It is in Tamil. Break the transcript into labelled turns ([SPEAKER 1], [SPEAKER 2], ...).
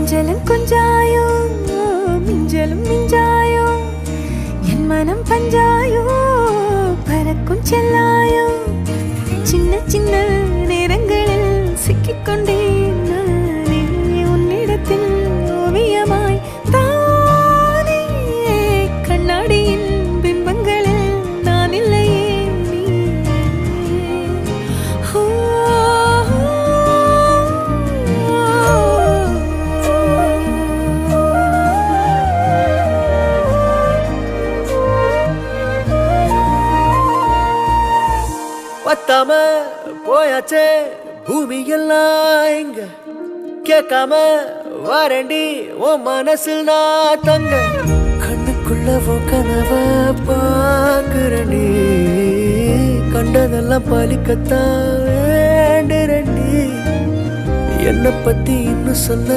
[SPEAKER 1] கொஞ்சலும் கொஞ்சாயோ மிஞ்சலும் மிஞ்சாயோ என் மனம் பஞ்சாயோ பறக்கும் செல்லாயோ சின்ன சின்ன நேரங்களில் சிக்கிக்கொண்டேன் நானே உன்னிடத்தில் ஓவியமாய் தானே கண்ணாடியின் பிம்பங்களில் நான் இல்லையே நீ
[SPEAKER 2] பத்தாம போயாச்சே பூமி எல்லாம் இங்க கேட்காம வாரண்டி உன் மனசில் நான் தங்க கண்ணுக்குள்ள கனவ பாக்குறண்டி கண்டதெல்லாம் பலிக்கத்தான் வேண்டுறண்டி என்னை பத்தி இன்னும் சொல்ல